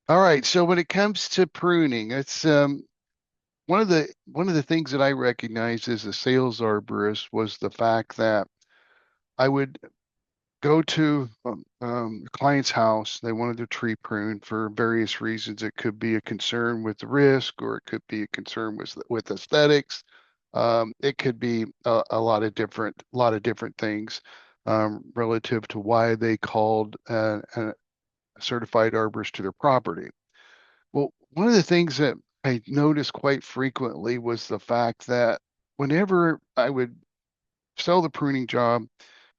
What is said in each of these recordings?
All right. So when it comes to pruning, it's one of the things that I recognized as a sales arborist was the fact that I would go to a client's house. They wanted a tree pruned for various reasons. It could be a concern with the risk, or it could be a concern with aesthetics. It could be a lot of different things relative to why they called a certified arborist to their property. Well, one of the things that I noticed quite frequently was the fact that whenever I would sell the pruning job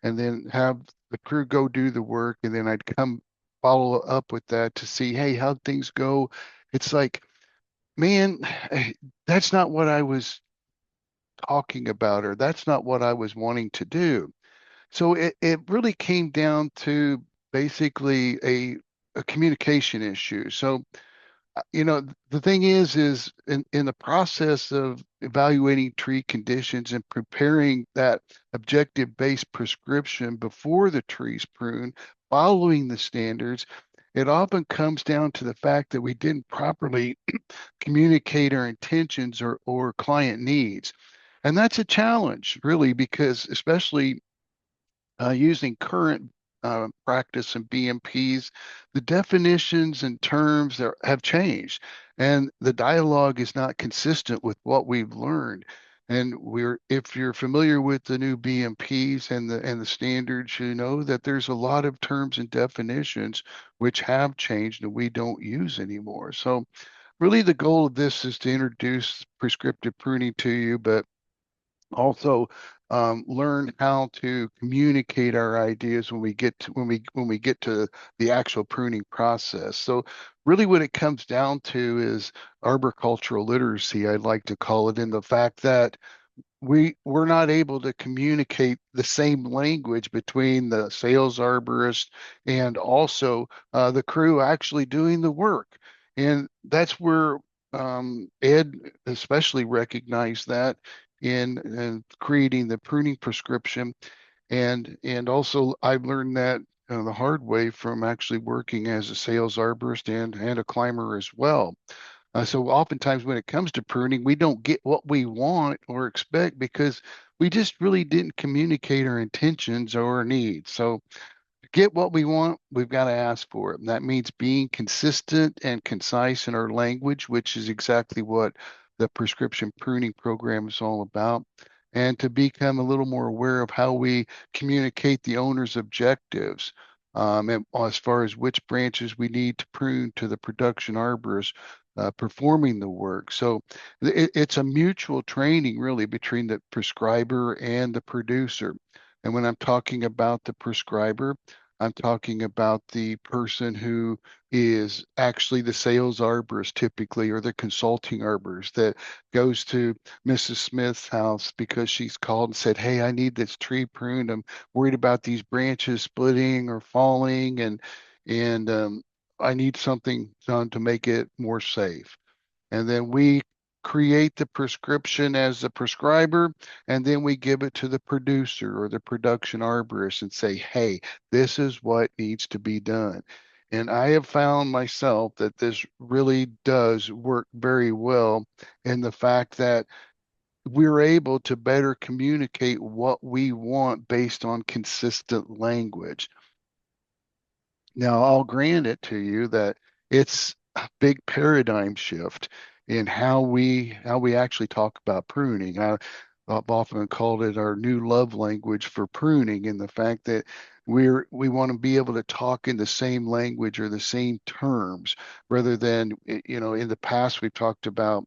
and then have the crew go do the work, and then I'd come follow up with that to see, hey, how'd things go? It's like, man, that's not what I was talking about, or that's not what I was wanting to do. So it really came down to basically a communication issue. So the thing is in the process of evaluating tree conditions and preparing that objective-based prescription before the tree's prune, following the standards, it often comes down to the fact that we didn't properly communicate our intentions or client needs. And that's a challenge, really, because especially using current practice and BMPs, the definitions and terms have changed, and the dialogue is not consistent with what we've learned. And if you're familiar with the new BMPs and the standards, you know that there's a lot of terms and definitions which have changed and we don't use anymore. So, really, the goal of this is to introduce prescriptive pruning to you, but also learn how to communicate our ideas when we get to the actual pruning process. So really what it comes down to is arboricultural literacy, I'd like to call it, in the fact that we're not able to communicate the same language between the sales arborist and also the crew actually doing the work. And that's where Ed especially recognized that in creating the pruning prescription. And also I've learned that the hard way from actually working as a sales arborist and a climber as well. So oftentimes when it comes to pruning, we don't get what we want or expect because we just really didn't communicate our intentions or our needs. So to get what we want, we've got to ask for it. And that means being consistent and concise in our language, which is exactly what the prescription pruning program is all about. And to become a little more aware of how we communicate the owner's objectives, and as far as which branches we need to prune to the production arborist performing the work. So it's a mutual training really between the prescriber and the producer. And when I'm talking about the prescriber, I'm talking about the person who is actually the sales arborist typically, or the consulting arborist that goes to Mrs. Smith's house because she's called and said, hey, I need this tree pruned. I'm worried about these branches splitting or falling, and I need something done to make it more safe. And then we create the prescription as the prescriber, and then we give it to the producer or the production arborist and say, hey, this is what needs to be done. And I have found myself that this really does work very well in the fact that we're able to better communicate what we want based on consistent language. Now, I'll grant it to you that it's a big paradigm shift in how we actually talk about pruning. I've often called it our new love language for pruning, in the fact that we want to be able to talk in the same language or the same terms, rather than in the past we've talked about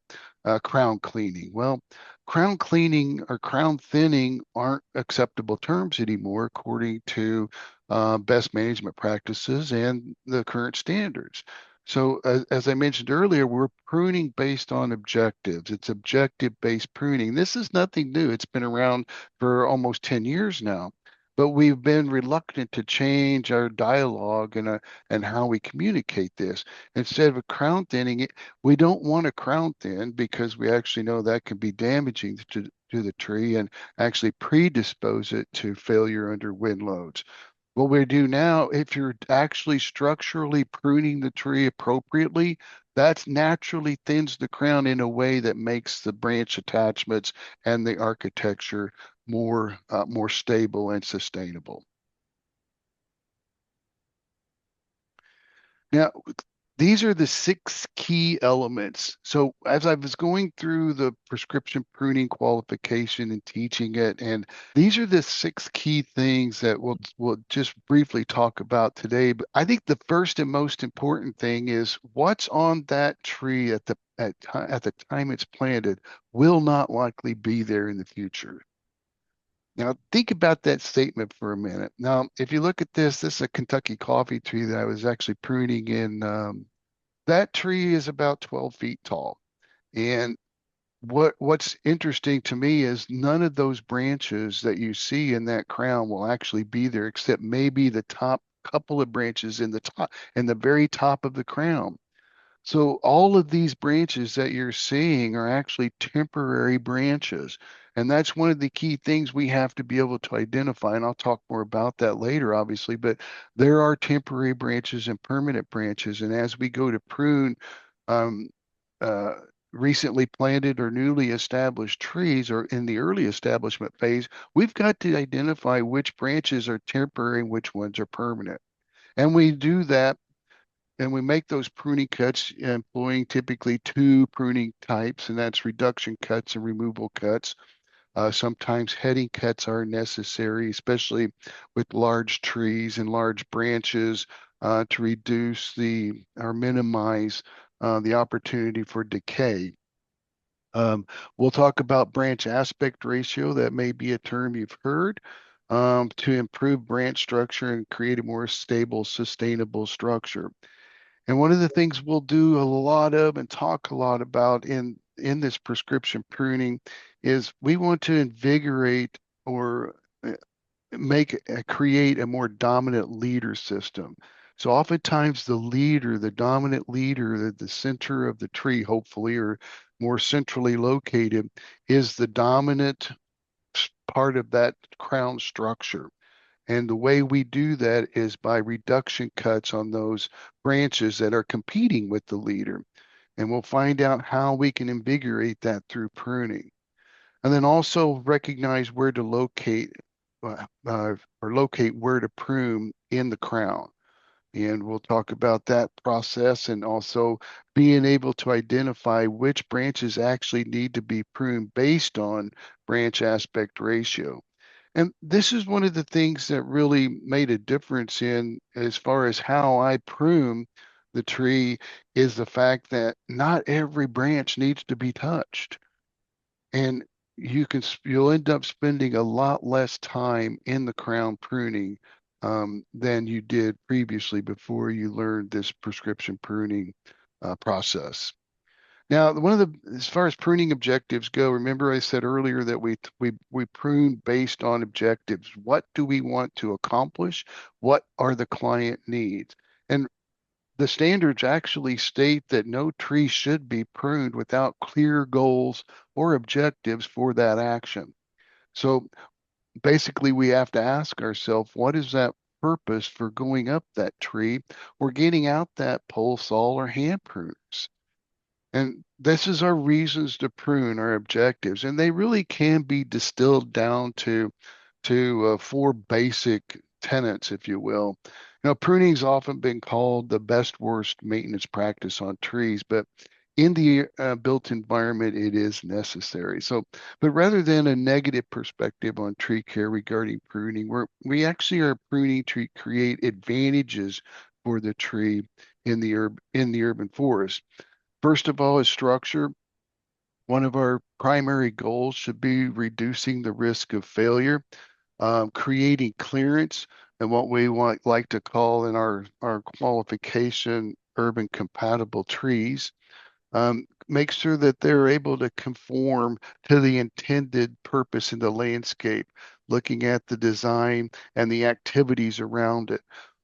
crown cleaning. Well, crown cleaning or crown thinning aren't acceptable terms anymore according to best management practices and the current standards. So, as I mentioned earlier, we're pruning based on objectives. It's objective-based pruning. This is nothing new. It's been around for almost 10 years now, but we've been reluctant to change our dialogue and how we communicate this. Instead of a crown thinning, we don't want a crown thin because we actually know that can be damaging to the tree and actually predispose it to failure under wind loads. What we do now, if you're actually structurally pruning the tree appropriately, that's naturally thins the crown in a way that makes the branch attachments and the architecture more stable and sustainable. Now, these are the six key elements. So as I was going through the prescription pruning qualification and teaching it, and these are the six key things that we'll just briefly talk about today. But I think the first and most important thing is what's on that tree at the time it's planted will not likely be there in the future. Now, think about that statement for a minute. Now, if you look at this is a Kentucky coffee tree that I was actually pruning in. That tree is about 12 feet tall. And what's interesting to me is none of those branches that you see in that crown will actually be there, except maybe the top couple of branches in the very top of the crown. So all of these branches that you're seeing are actually temporary branches. And that's one of the key things we have to be able to identify. And I'll talk more about that later, obviously, but there are temporary branches and permanent branches. And as we go to prune um, uh, recently planted or newly established trees or in the early establishment phase, we've got to identify which branches are temporary and which ones are permanent. And we do that and we make those pruning cuts employing typically two pruning types, and that's reduction cuts and removal cuts. Sometimes heading cuts are necessary, especially with large trees and large branches, to reduce or minimize the opportunity for decay. Um, we'll talk about branch aspect ratio. That may be a term you've heard. To improve branch structure and create a more stable, sustainable structure. And one of the things we'll do a lot of and talk a lot about in this prescription pruning is we want to invigorate or uh, create a more dominant leader system. So oftentimes the dominant leader, the center of the tree, hopefully, or more centrally located, is the dominant part of that crown structure. And the way we do that is by reduction cuts on those branches that are competing with the leader. And we'll find out how we can invigorate that through pruning. And then also recognize where to locate where to prune in the crown. And we'll talk about that process and also being able to identify which branches actually need to be pruned based on branch aspect ratio. And this is one of the things that really made a difference in as far as how I prune the tree is the fact that not every branch needs to be touched. And you'll end up spending a lot less time in the crown pruning than you did previously before you learned this prescription pruning process. Now, as far as pruning objectives go, remember I said earlier that we prune based on objectives. What do we want to accomplish? What are the client needs? And the standards actually state that no tree should be pruned without clear goals or objectives for that action. So basically, we have to ask ourselves, what is that purpose for going up that tree or getting out that pole saw or hand pruners? And this is our reasons to prune, our objectives, and they really can be distilled down to four basic tenets, if you will. Pruning's often been called the best worst maintenance practice on trees, but in the built environment, it is necessary. So, but rather than a negative perspective on tree care regarding pruning, we actually are pruning to create advantages for the tree in the urban forest. First of all, is structure. One of our primary goals should be reducing the risk of failure, creating clearance, and what we like to call in our qualification urban compatible trees. Make sure that they're able to conform to the intended purpose in the landscape, looking at the design and the activities around it.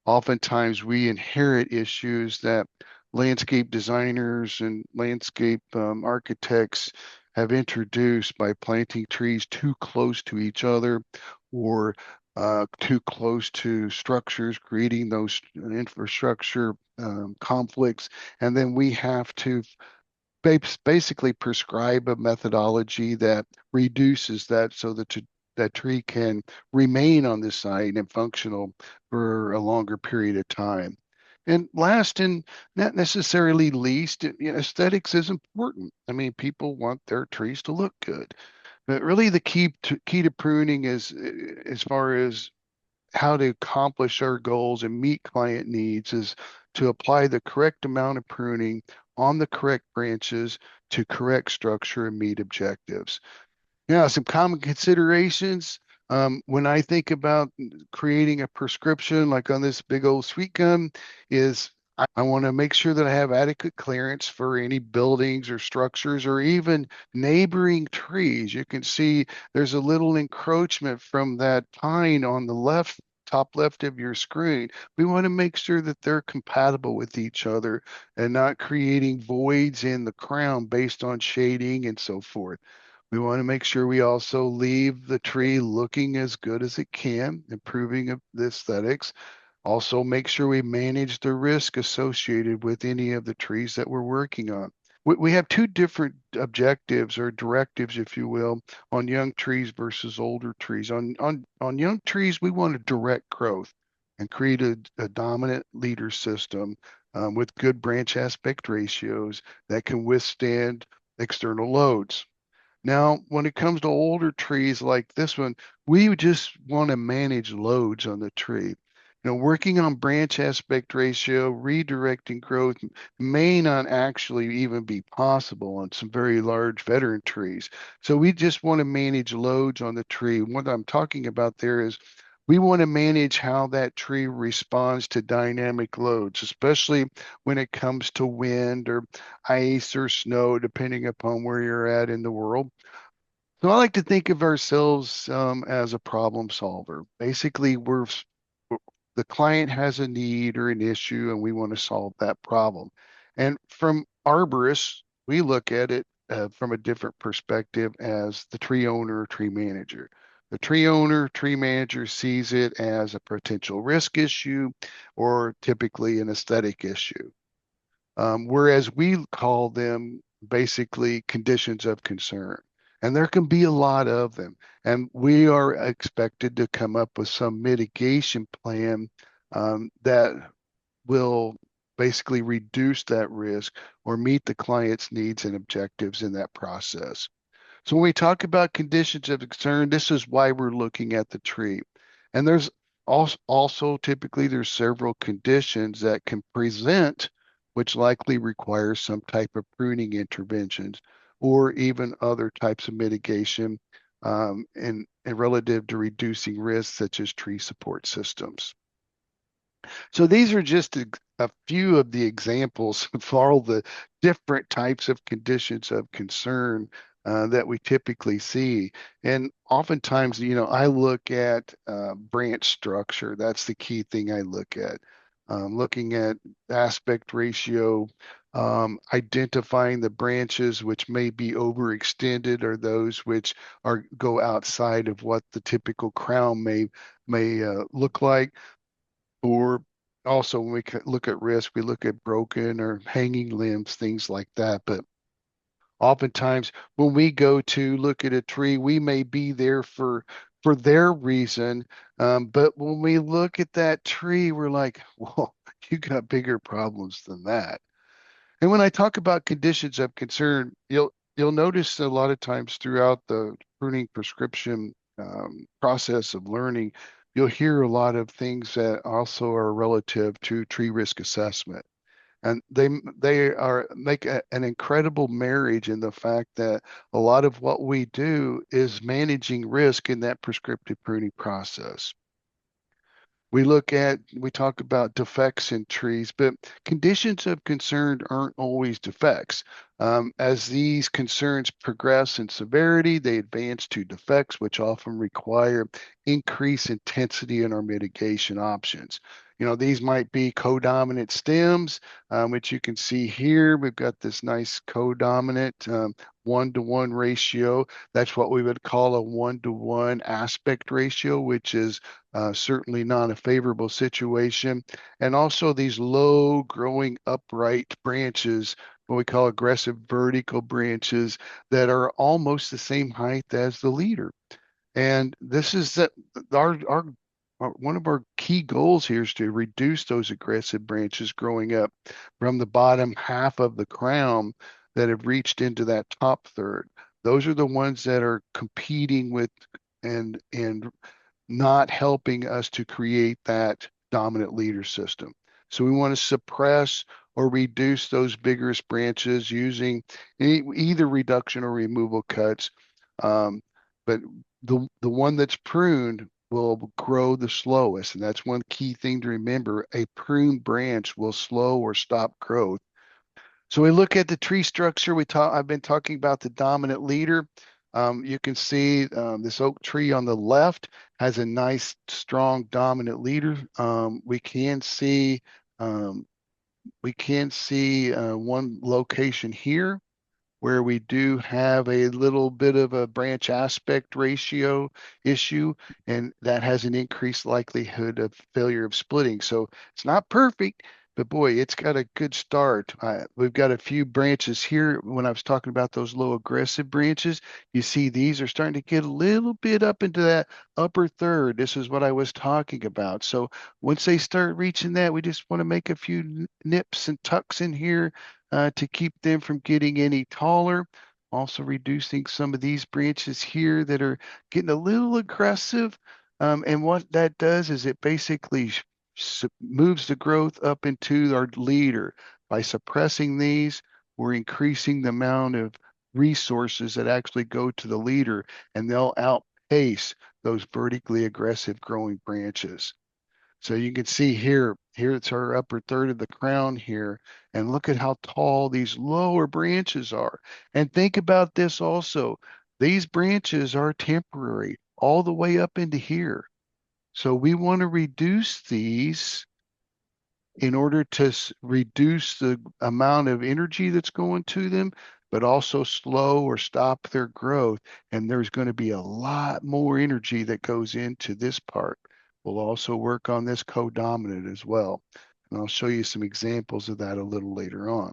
Oftentimes, we inherit issues that landscape designers and landscape architects have introduced by planting trees too close to each other or too close to structures, creating those infrastructure conflicts. And then we have to basically prescribe a methodology that reduces that so that that tree can remain on the site and functional for a longer period of time. And last and not necessarily least, aesthetics is important. I mean, people want their trees to look good. But really, the key to pruning is as far as how to accomplish our goals and meet client needs is to apply the correct amount of pruning on the correct branches to correct structure and meet objectives. Yeah, some common considerations. When I think about creating a prescription, like on this big old sweet gum, is I want to make sure that I have adequate clearance for any buildings or structures or even neighboring trees. You can see there's a little encroachment from that pine on the left, top left of your screen. We want to make sure that they're compatible with each other and not creating voids in the crown based on shading and so forth. We want to make sure we also leave the tree looking as good as it can, improving the aesthetics. Also, make sure we manage the risk associated with any of the trees that we're working on. We have two different objectives or directives, if you will, on young trees versus older trees. On young trees, we want to direct growth and create a dominant leader system with good branch aspect ratios that can withstand external loads. Now, when it comes to older trees like this one, we just want to manage loads on the tree. Working on branch aspect ratio, redirecting growth may not actually even be possible on some very large veteran trees. So we just want to manage loads on the tree. What I'm talking about there is we want to manage how that tree responds to dynamic loads, especially when it comes to wind or ice or snow, depending upon where you're at in the world. So I like to think of ourselves as a problem solver. Basically, the client has a need or an issue, and we want to solve that problem. And from arborists, we look at it from a different perspective as the tree owner, tree manager. The tree owner, tree manager sees it as a potential risk issue or typically an aesthetic issue. Whereas we call them basically conditions of concern. And there can be a lot of them. And we are expected to come up with some mitigation plan that will basically reduce that risk or meet the client's needs and objectives in that process. So when we talk about conditions of concern, this is why we're looking at the tree. And there's also typically there's several conditions that can present, which likely requires some type of pruning interventions or even other types of mitigation and relative to reducing risks such as tree support systems. So these are just a few of the examples of all the different types of conditions of concern that we typically see. And oftentimes, I look at branch structure. That's the key thing I look at. Looking at aspect ratio, identifying the branches which may be overextended or those which are go outside of what the typical crown may look like, or also when we look at risk, we look at broken or hanging limbs, things like that. But oftentimes when we go to look at a tree, we may be there for their reason. But when we look at that tree, we're like, well, you got bigger problems than that. And when I talk about conditions of concern, you'll notice a lot of times throughout the pruning prescription process of learning, you'll hear a lot of things that also are relative to tree risk assessment. And they are make an incredible marriage in the fact that a lot of what we do is managing risk in that prescriptive pruning process. We talk about defects in trees, but conditions of concern aren't always defects. As these concerns progress in severity, they advance to defects, which often require increased intensity in our mitigation options. These might be codominant stems, which you can see here. We've got this nice codominant 1-to-1 ratio. That's what we would call a 1-to-1 aspect ratio, which is certainly not a favorable situation. And also these low growing upright branches, what we call aggressive vertical branches that are almost the same height as the leader. And this is that our one of our key goals here is to reduce those aggressive branches growing up from the bottom half of the crown that have reached into that top third. Those are the ones that are competing with and not helping us to create that dominant leader system. So we want to suppress or reduce those vigorous branches using either reduction or removal cuts. Um, but the one that's pruned will grow the slowest, and that's one key thing to remember. A pruned branch will slow or stop growth. So we look at the tree structure. I've been talking about the dominant leader. You can see this oak tree on the left has a nice, strong dominant leader. Um, we can see one location here where we do have a little bit of a branch aspect ratio issue, and that has an increased likelihood of failure of splitting. So it's not perfect, but boy, it's got a good start. We've got a few branches here. When I was talking about those low aggressive branches, you see these are starting to get a little bit up into that upper third. This is what I was talking about. So once they start reaching that, we just want to make a few nips and tucks in here to keep them from getting any taller. Also reducing some of these branches here that are getting a little aggressive. And what that does is it basically moves the growth up into our leader. By suppressing these, we're increasing the amount of resources that actually go to the leader, and they'll outpace those vertically aggressive growing branches. So you can see here it's our upper third of the crown here, and look at how tall these lower branches are. And think about this also. These branches are temporary all the way up into here. So we want to reduce these in order to reduce the amount of energy that's going to them, but also slow or stop their growth. And there's going to be a lot more energy that goes into this part. We'll also work on this codominant as well. And I'll show you some examples of that a little later on.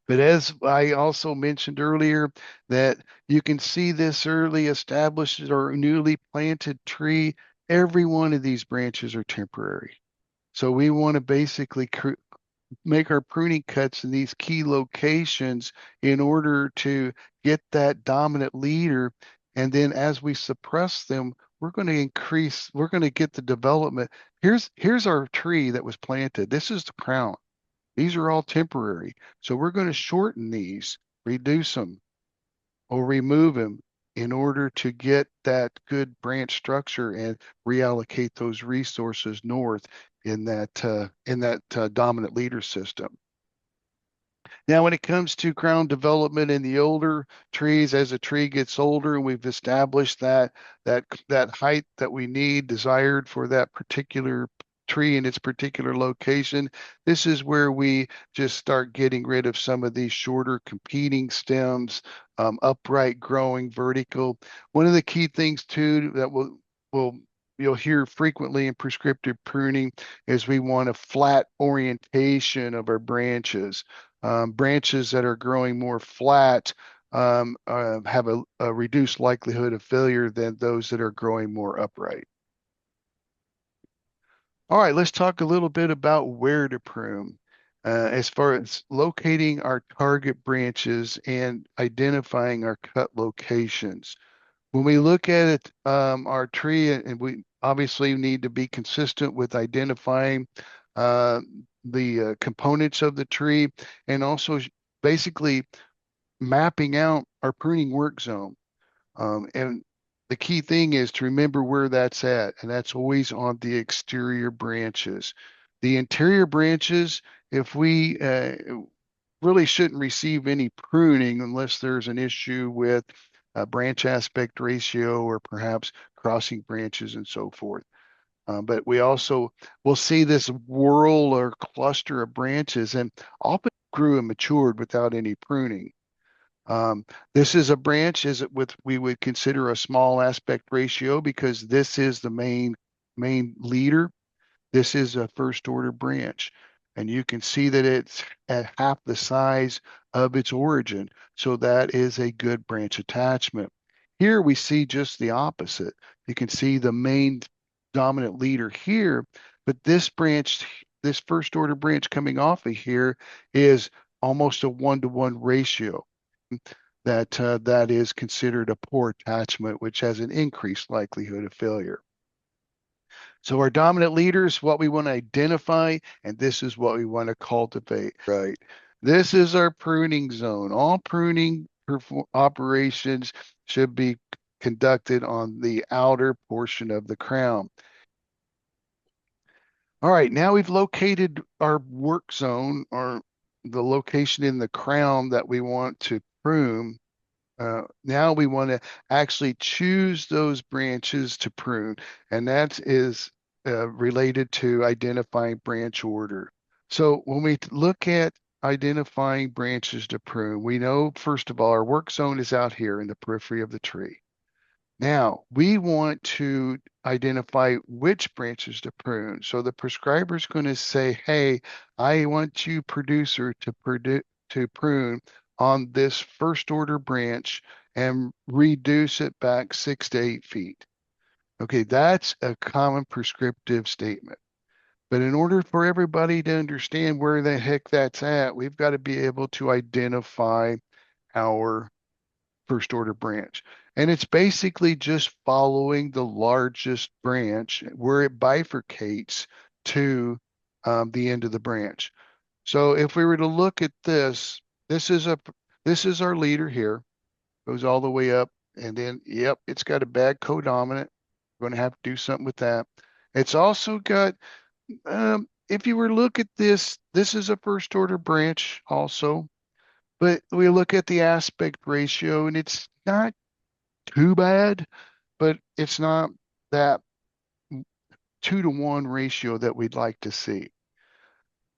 But as I also mentioned earlier, that you can see this early established or newly planted tree, every one of these branches are temporary. So we want to basically make our pruning cuts in these key locations in order to get that dominant leader. And then as we suppress them, we're going to get the development. Here's our tree that was planted. This is the crown. These are all temporary. So we're going to shorten these, reduce them, or remove them in order to get that good branch structure and reallocate those resources north in that dominant leader system. Now, when it comes to crown development in the older trees, as a tree gets older and we've established that height that we need desired for that particular tree in its particular location, this is where we just start getting rid of some of these shorter competing stems, upright growing vertical. One of the key things too that will you'll hear frequently in prescriptive pruning is we want a flat orientation of our branches. Branches that are growing more flat have a reduced likelihood of failure than those that are growing more upright. All right, let's talk a little bit about where to prune. As far as locating our target branches and identifying our cut locations. When we look at it, our tree, and we obviously need to be consistent with identifying uh, the components of the tree and also basically mapping out our pruning work zone. And the key thing is to remember where that's at, and that's always on the exterior branches. The interior branches, if we really shouldn't receive any pruning unless there's an issue with a branch aspect ratio or perhaps crossing branches and so forth. But we also will see this whorl or cluster of branches and often grew and matured without any pruning. Um, this is a branch is with we would consider a small aspect ratio because this is the main leader. This is a first order branch, and you can see that it's at half the size of its origin. So that is a good branch attachment. Here we see just the opposite. You can see the main dominant leader here, but this branch, this first order branch coming off of here is almost a 1-to-1 ratio. That is considered a poor attachment, which has an increased likelihood of failure. So our dominant leader is what we want to identify, and this is what we want to cultivate, right? This is our pruning zone. All pruning operations should be conducted on the outer portion of the crown. All right, now we've located our work zone or the location in the crown that we want to prune. Now we want to actually choose those branches to prune, and that is related to identifying branch order. So when we look at identifying branches to prune, we know, first of all, our work zone is out here in the periphery of the tree. Now we want to identify which branches to prune. So the prescriber is going to say, hey, I want you, producer, to prune on this first order branch and reduce it back 6 to 8 feet. Okay, that's a common prescriptive statement. But in order for everybody to understand where the heck that's at, we've got to be able to identify our first order branch. And it's basically just following the largest branch where it bifurcates to the end of the branch. So if we were to look at this, this is our leader here, goes all the way up, and then yep, it's got a bad codominant. We're going to have to do something with that. It's also got if you were to look at this, this is a first order branch also, but we look at the aspect ratio and it's not too bad, but it's not that 2-to-1 ratio that we'd like to see.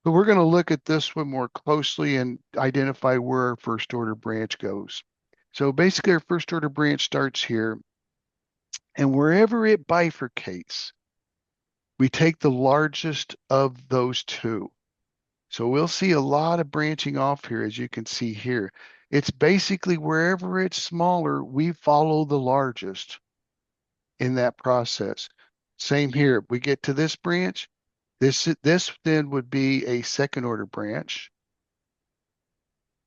But we're going to look at this one more closely and identify where our first order branch goes. So basically our first order branch starts here, and wherever it bifurcates, we take the largest of those two. So we'll see a lot of branching off here, as you can see here. It's basically wherever it's smaller, we follow the largest in that process. Same here. We get to this branch. This then would be a second order branch.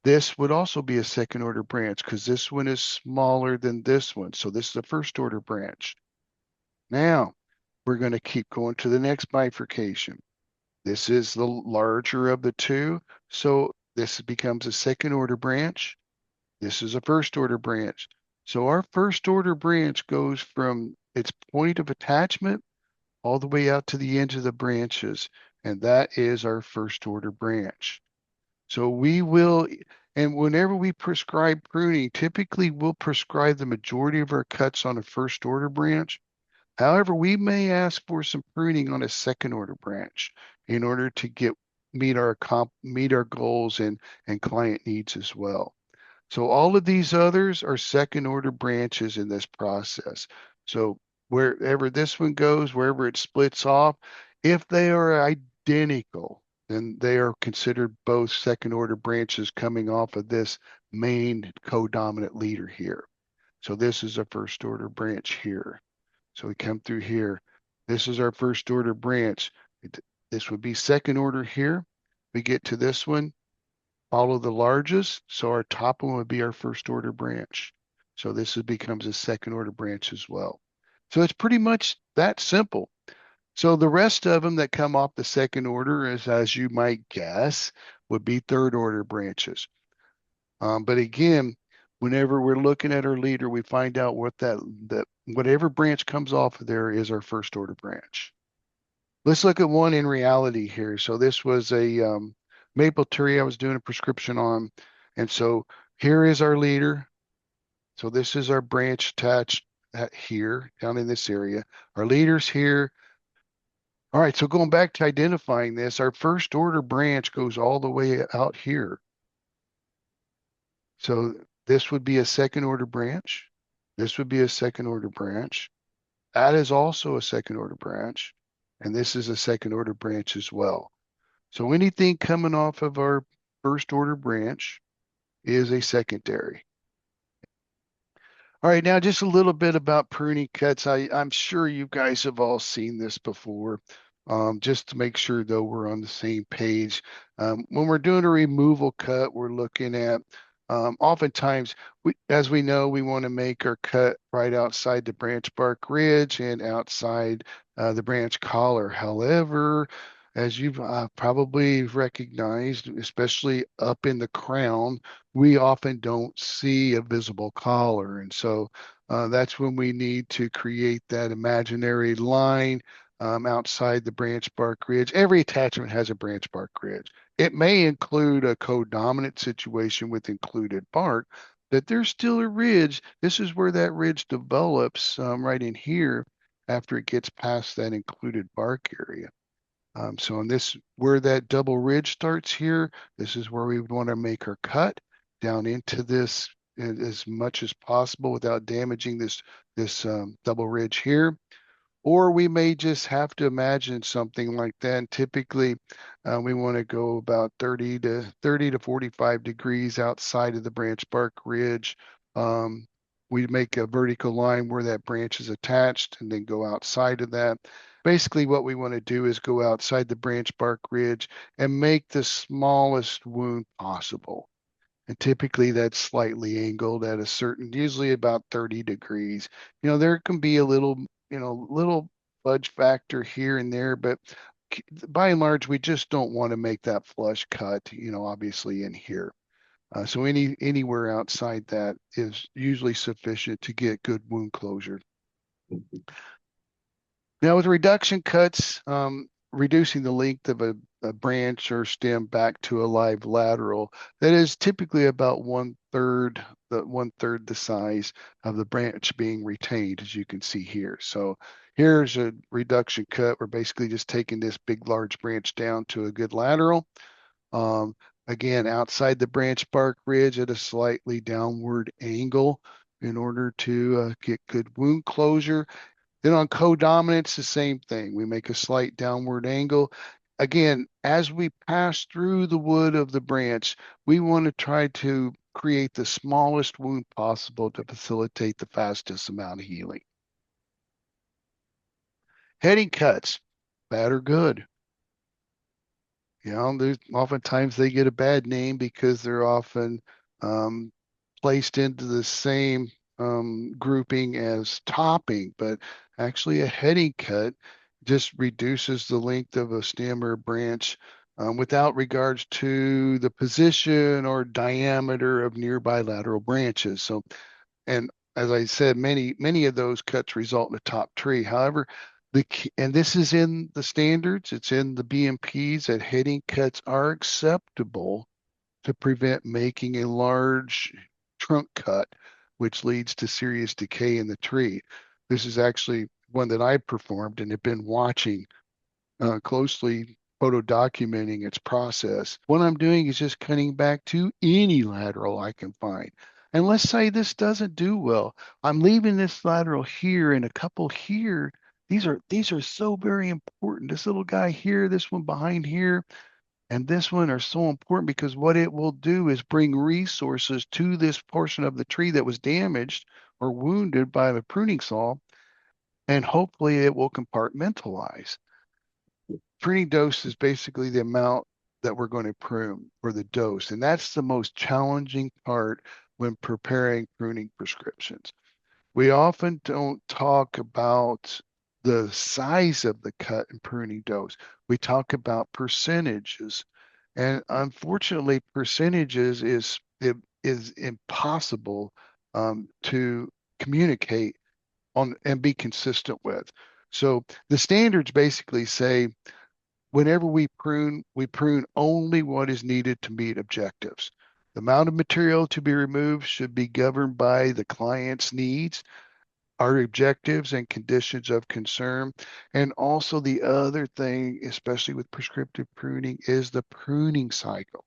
This would also be a second order branch because this one is smaller than this one. So this is a first order branch. Now we're going to keep going to the next bifurcation. This is the larger of the two. So this becomes a second order branch. This is a first order branch. So our first order branch goes from its point of attachment all the way out to the ends of the branches. And that is our first order branch. So we will, and whenever we prescribe pruning, typically we'll prescribe the majority of our cuts on a first order branch. However, we may ask for some pruning on a second order branch in order to meet our goals and client needs as well. So all of these others are second order branches in this process. So wherever this one goes, wherever it splits off, if they are identical, then they are considered both second order branches coming off of this main codominant leader here. So this is a first order branch here. So we come through here. This is our first order branch. This would be second order here. We get to this one, follow the largest. So our top one would be our first order branch. So becomes a second order branch as well. So it's pretty much that simple. So the rest of them that come off the second order is, as you might guess, would be third order branches. But again, whenever we're looking at our leader, we find out that whatever branch comes off of there is our first order branch. Let's look at one in reality here. So this was a maple tree I was doing a prescription on. And so here is our leader. So this is our branch attached here down in this area. Our leader's here. All right, so going back to identifying this, our first order branch goes all the way out here. So this would be a second order branch. This would be a second order branch. That is also a second order branch. And this is a second order branch as well. So anything coming off of our first order branch is a secondary. All right, now just a little bit about pruning cuts. I'm sure you guys have all seen this before. Just to make sure, though, we're on the same page. When we're doing a removal cut, we're looking at oftentimes, as we know, we want to make our cut right outside the branch bark ridge and outside the branch collar. However, as you've probably recognized, especially up in the crown, we often don't see a visible collar. And so that's when we need to create that imaginary line outside the branch bark ridge. Every attachment has a branch bark ridge. It may include a codominant situation with included bark, but there's still a ridge. This is where that ridge develops right in here after it gets past that included bark area. So on this, where that double ridge starts here, this is where we would want to make our cut down into this as much as possible without damaging this double ridge here. Or we may just have to imagine something like that. And typically, we want to go about 30 to 45 degrees outside of the branch bark ridge. Um, we make a vertical line where that branch is attached and then go outside of that. Basically, what we want to do is go outside the branch bark ridge and make the smallest wound possible. And typically that's slightly angled at a certain, usually about 30 degrees. There can be a little fudge factor here and there, but by and large, we just don't want to make that flush cut, obviously in here. So anywhere outside that is usually sufficient to get good wound closure. Now, with reduction cuts, reducing the length of a branch or stem back to a live lateral, that is typically about one third the size of the branch being retained, as you can see here. So here's a reduction cut. We're basically just taking this big, large branch down to a good lateral. Um, Again, outside the branch bark ridge at a slightly downward angle in order to get good wound closure. Then on codominance, the same thing. We make a slight downward angle. Again, as we pass through the wood of the branch, we want to try to create the smallest wound possible to facilitate the fastest amount of healing. Heading cuts, bad or good? There's oftentimes they get a bad name because they're often um, placed into the same grouping as topping, but actually a heading cut just reduces the length of a stem or branch without regards to the position or diameter of nearby lateral branches. So, and as I said, many of those cuts result in a top tree. However, and this is in the standards, it's in the BMPs that heading cuts are acceptable to prevent making a large trunk cut, which leads to serious decay in the tree. This is actually one that I performed and have been watching closely, photo documenting its process. What I'm doing is just cutting back to any lateral I can find. And let's say this doesn't do well. I'm leaving this lateral here and a couple here. These are so very important. This little guy here, this one behind here, and this one are so important because what it will do is bring resources to this portion of the tree that was damaged or wounded by the pruning saw, and hopefully it will compartmentalize. Pruning dose is basically the amount that we're going to prune for the dose, and that's the most challenging part when preparing pruning prescriptions. We often don't talk about the size of the cut and pruning dose. We talk about percentages. And unfortunately, percentages is impossible to communicate on and be consistent with. So the standards basically say whenever we prune only what is needed to meet objectives. The amount of material to be removed should be governed by the client's needs. our objectives and conditions of concern. And also the other thing, especially with prescriptive pruning, is the pruning cycle.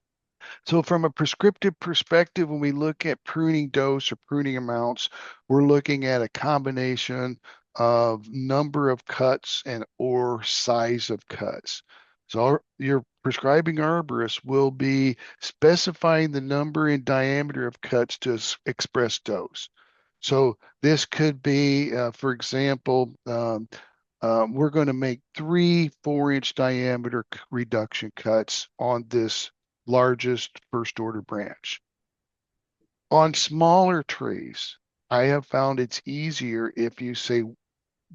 So from a prescriptive perspective, when we look at pruning dose or pruning amounts, we're looking at a combination of number of cuts and or size of cuts. So your prescribing arborist will be specifying the number and diameter of cuts to express dose. So this could be, for example, we're going to make three 4-inch diameter reduction cuts on this largest first order branch. On smaller trees, I have found it's easier if you say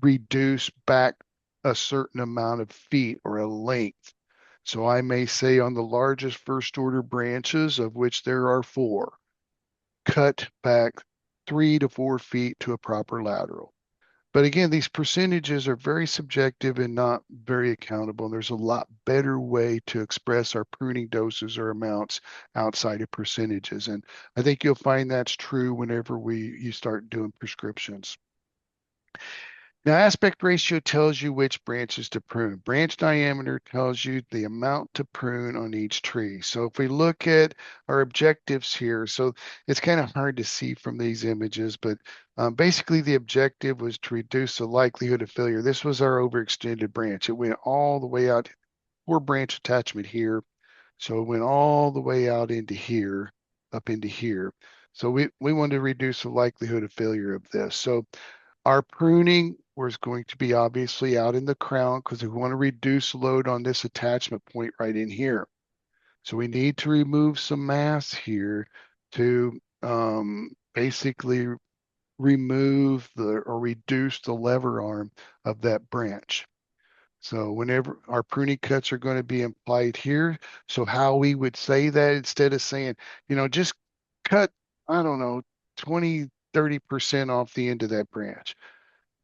reduce back a certain amount of feet or a length. So I may say on the largest first order branches, of which there are four, cut back 3 to 4 feet to a proper lateral. But again, these percentages are very subjective and not very accountable. And there's a lot better way to express our pruning doses or amounts outside of percentages. And I think you'll find that's true whenever you start doing prescriptions. Now, aspect ratio tells you which branches to prune. Branch diameter tells you the amount to prune on each tree. So if we look at our objectives here, so it's kind of hard to see from these images, but basically the objective was to reduce the likelihood of failure. This was our overextended branch. It went all the way out, 4 branch attachment here. So it went all the way out into here, up into here. So we wanted to reduce the likelihood of failure of this. So our pruning was going to be obviously out in the crown because we want to reduce load on this attachment point right in here. So we need to remove some mass here to basically remove or reduce the lever arm of that branch. So whenever our pruning cuts are going to be applied here, so how we would say that instead of saying, just cut, I don't know, 20, 30% off the end of that branch.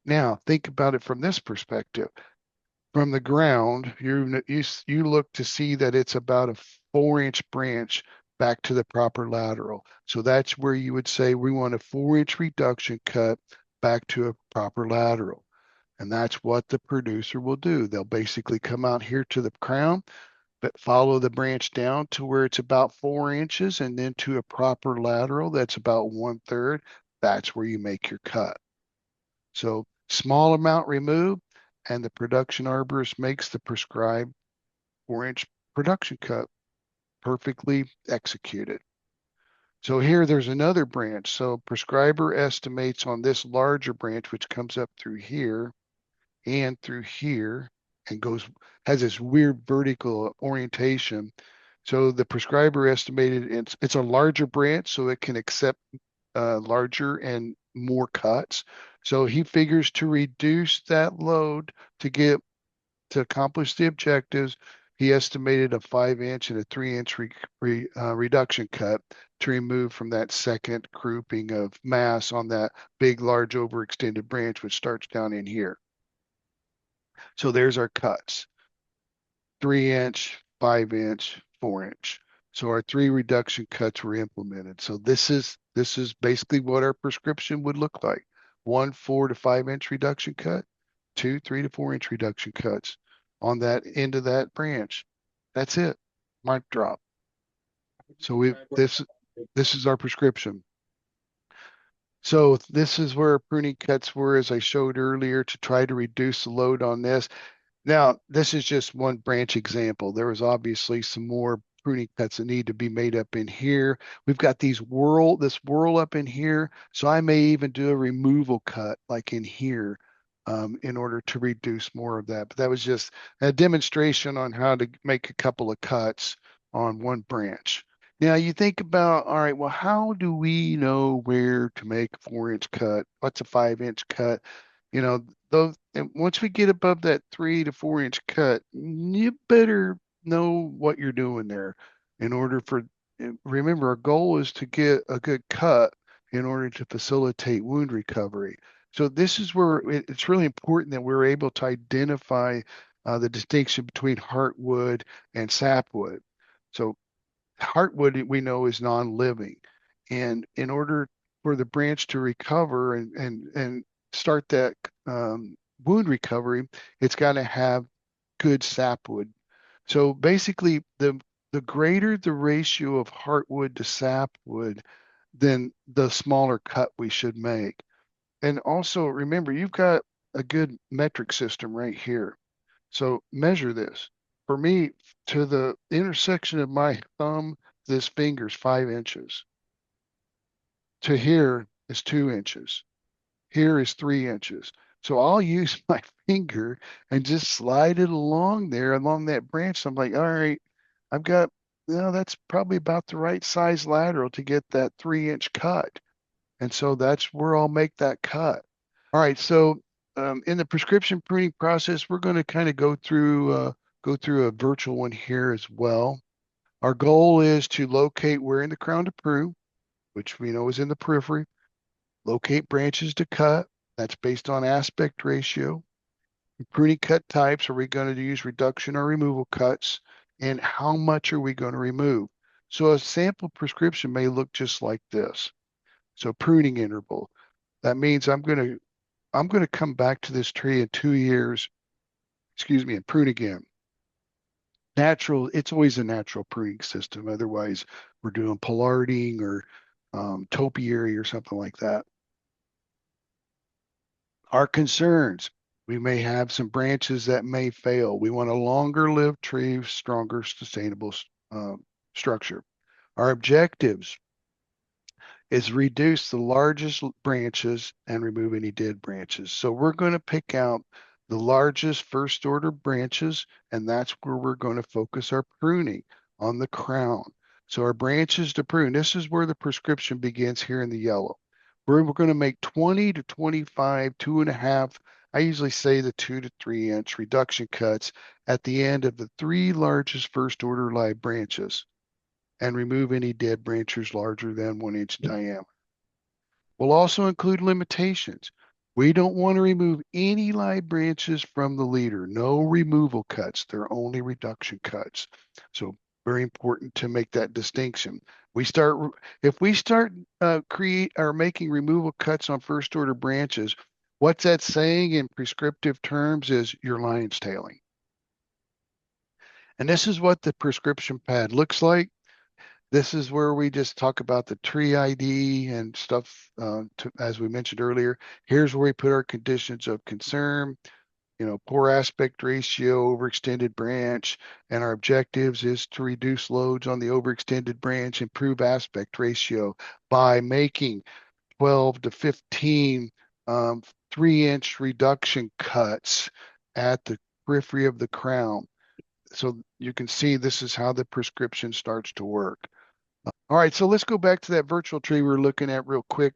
Now, think about it from this perspective. From the ground, you look to see that it's about a 4-inch branch back to the proper lateral. So that's where you would say we want a 4-inch reduction cut back to a proper lateral. And that's what the producer will do. They'll basically come out here to the crown, but follow the branch down to where it's about 4 inches and then to a proper lateral that's about 1/3. That's where you make your cut. So small amount removed, and the production arborist makes the prescribed 4-inch production cut perfectly executed. So here there's another branch. So prescriber estimates on this larger branch, which comes up through here and through here and has this weird vertical orientation. So the prescriber estimated it's a larger branch, so it can accept larger and more cuts. So he figures to reduce that load to accomplish the objectives. He estimated a 5-inch and a 3-inch reduction cut to remove from that second grouping of mass on that big, large, overextended branch, which starts down in here. So there's our cuts: 3-inch, 5-inch, 4-inch. So our 3 reduction cuts were implemented. So this is basically what our prescription would look like. 1 4 to 5 inch reduction cut, 2 3 to 4 inch reduction cuts on that end of that branch. That's it. Mic drop. So this is our prescription. So this is where pruning cuts were, as I showed earlier, to try to reduce the load on this. Now, this is just one branch example. There was obviously some more pruning cuts that need to be made up in here. We've got this whorl up in here. So I may even do a removal cut like in here in order to reduce more of that. But that was just a demonstration on how to make a couple of cuts on one branch. Now you think about, all right, well, how do we know where to make a 4-inch cut? What's a 5-inch cut? You know, those, and once we get above that 3 to 4 inch cut, you better know what you're doing there in order for, remember, our goal is to get a good cut in order to facilitate wound recovery. So this is where it's really important that we're able to identify the distinction between heartwood and sapwood. So heartwood we know is non-living, and in order for the branch to recover and start that wound recovery, it's got to have good sapwood. So basically, the greater the ratio of heartwood to sapwood, then the smaller cut we should make. And also remember, you've got a good metric system right here. So measure this. For me, to the intersection of my thumb, this finger's 5 inches. To here is 2 inches. Here is 3 inches. So I'll use my finger and just slide it along there, along that branch. I'm like, all right, I've got, that's probably about the right size lateral to get that 3 inch cut. And so that's where I'll make that cut. All right. So in the prescription pruning process, we're going to kind of go through a virtual one here as well. Our goal is to locate where in the crown to prune, which we know is in the periphery. Locate branches to cut. That's based on aspect ratio. Pruning cut types, are we going to use reduction or removal cuts? And how much are we going to remove? So a sample prescription may look just like this. So pruning interval. That means I'm going to come back to this tree in 2 years, excuse me, and prune again. Natural, it's always a natural pruning system. Otherwise, we're doing pollarding or topiary or something like that. Our concerns, we may have some branches that may fail. We want a longer lived tree, stronger, sustainable structure. Our objectives is reduce the largest branches and remove any dead branches. So we're going to pick out the largest first order branches, and that's where we're going to focus our pruning on the crown. So our branches to prune, this is where the prescription begins here in the yellow. We're going to make 20 to 25, 2.5. I usually say the 2 to 3 inch reduction cuts at the end of the three largest first order live branches and remove any dead branches larger than 1 inch diameter. We'll also include limitations. We don't want to remove any live branches from the leader. No removal cuts. They're only reduction cuts. So very important to make that distinction. We start if we start create or making removal cuts on first order branches, what's that saying in prescriptive terms is you're lion's tailing. And this is what the prescription pad looks like. This is where we just talk about the tree ID and stuff, as we mentioned earlier. Here's where we put our conditions of concern, poor aspect ratio, overextended branch, and our objectives is to reduce loads on the overextended branch, improve aspect ratio by making 12 to 15 um, 3 inch reduction cuts at the periphery of the crown. So you can see this is how the prescription starts to work. All right, so let's go back to that virtual tree we were looking at real quick.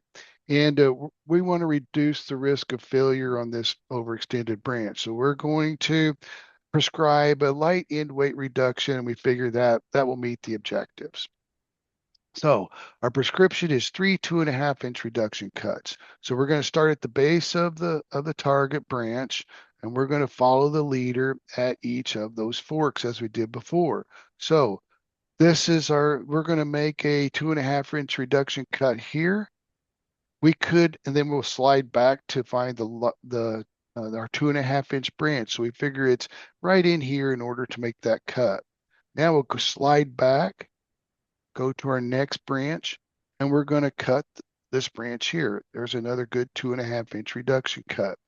And we want to reduce the risk of failure on this overextended branch. So we're going to prescribe a light end weight reduction, and we figure that that will meet the objectives. So our prescription is three 2.5 inch reduction cuts. So we're going to start at the base of the target branch, and we're going to follow the leader at each of those forks as we did before. So we're going to make a 2.5 inch reduction cut here. We could, and then we'll slide back to find our 2.5 inch branch. So we figure it's right in here in order to make that cut. Now we'll go slide back, go to our next branch, and we're going to cut this branch here. There's another good 2.5 inch reduction cut.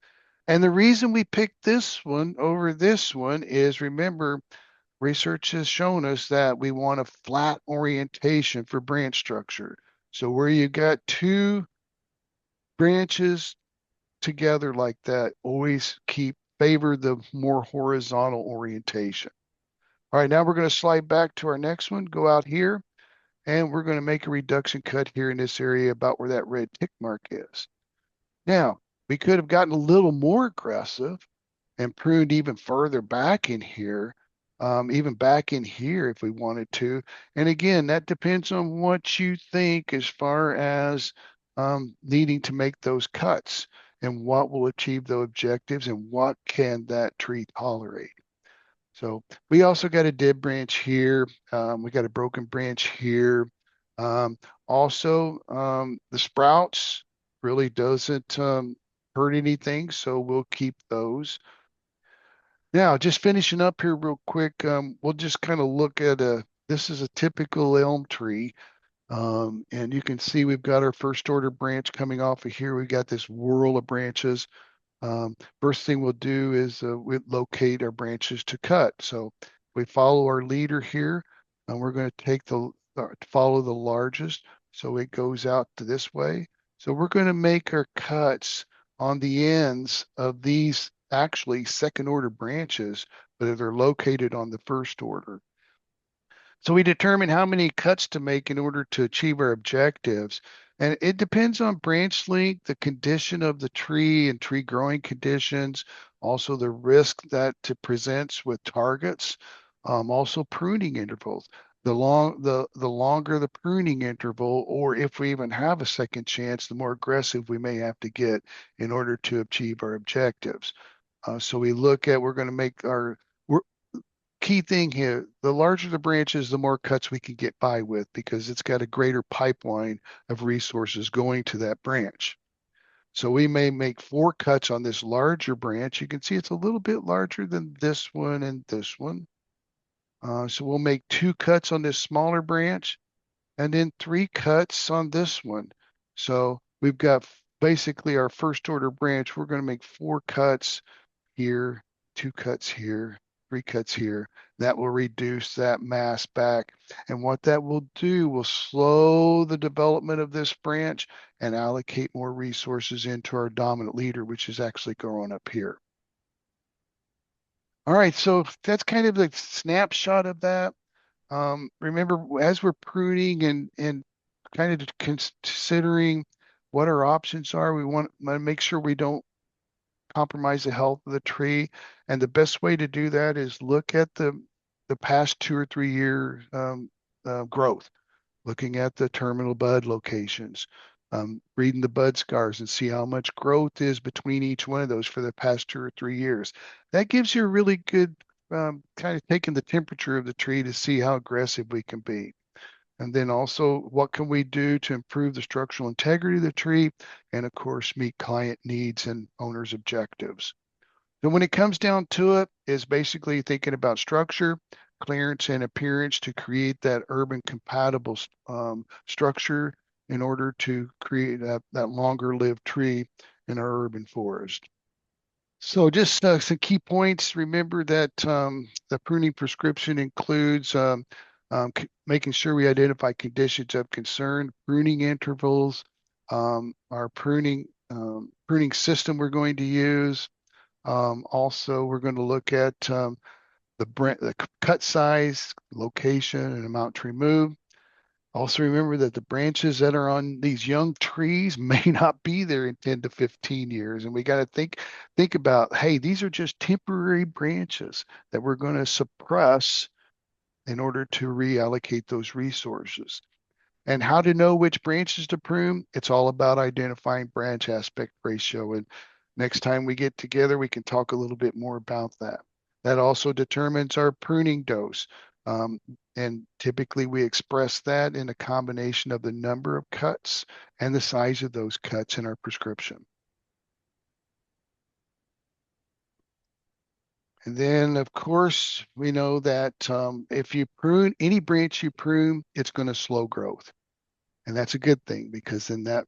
And the reason we picked this one over this one is, remember, research has shown us that we want a flat orientation for branch structure. So where you got two branches together like that, always favor the more horizontal orientation. All right, now we're going to slide back to our next one, go out here, and we're going to make a reduction cut here in this area about where that red tick mark is. Now, we could have gotten a little more aggressive and pruned even further back in here, even back in here if we wanted to. And again, that depends on what you think as far as needing to make those cuts and what will achieve those objectives and what can that tree tolerate. So we also got a dead branch here. We got a broken branch here. Also, the sprouts really doesn't hurt anything, so we'll keep those. Now, just finishing up here real quick, we'll just kind of look at this is a typical elm tree. And you can see we've got our first order branch coming off of here. We've got this whorl of branches. First thing we'll do is we locate our branches to cut. So we follow our leader here, and we're going to take follow the largest. So it goes out to this way. So we're going to make our cuts on the ends of these actually second order branches, but they're located on the first order. So we determine how many cuts to make in order to achieve our objectives. And it depends on branch length, the condition of the tree and tree growing conditions, also the risk that it presents with targets, also pruning intervals. The longer the pruning interval, or if we even have a second chance, the more aggressive we may have to get in order to achieve our objectives. So we look at, we're going to make we're, key thing here, the larger the branches, the more cuts we can get by with because it's got a greater pipeline of resources going to that branch. So we may make 4 cuts on this larger branch. You can see it's a little bit larger than this one and this one. So we'll make 2 cuts on this smaller branch and then 3 cuts on this one. So we've got basically our first order branch. We're going to make 4 cuts here, 2 cuts here, 3 cuts here. That will reduce that mass back. And what that will do will slow the development of this branch and allocate more resources into our dominant leader, which is actually growing up here. All right, so that's kind of the snapshot of that. Remember, as we're pruning and kind of considering what our options are, we want to make sure we don't compromise the health of the tree. And the best way to do that is look at the past 2 or 3 year growth, looking at the terminal bud locations, reading the bud scars and see how much growth is between each one of those for the past 2 or 3 years. That gives you a really good kind of taking the temperature of the tree to see how aggressive we can be. And then also, what can we do to improve the structural integrity of the tree? And of course, meet client needs and owners' objectives. So when it comes down to it, is basically thinking about structure, clearance, and appearance to create that urban compatible structure in order to create that longer lived tree in our urban forest. So just some key points. Remember that the pruning prescription includes making sure we identify conditions of concern, pruning intervals, our pruning system we're going to use. Also, we're going to look at the cut size, location, and amount to remove. Also, remember that the branches that are on these young trees may not be there in 10 to 15 years. And we got to think about, hey, these are just temporary branches that we're going to suppress in order to reallocate those resources. And how to know which branches to prune, it's all about identifying branch aspect ratio. And next time we get together, we can talk a little bit more about that. That also determines our pruning dose. And typically we express that in a combination of the number of cuts and the size of those cuts in our prescription. And then, of course, we know that if you prune any branch you prune, it's going to slow growth. And that's a good thing because then that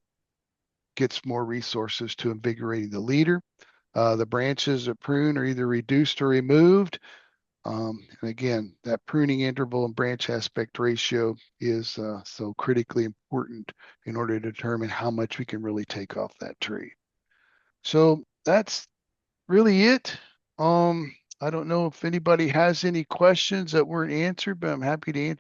gets more resources to invigorating the leader. The branches that prune are either reduced or removed. And again, that pruning interval and branch aspect ratio is so critically important in order to determine how much we can really take off that tree. So that's really it. I don't know if anybody has any questions that weren't answered, but I'm happy to answer.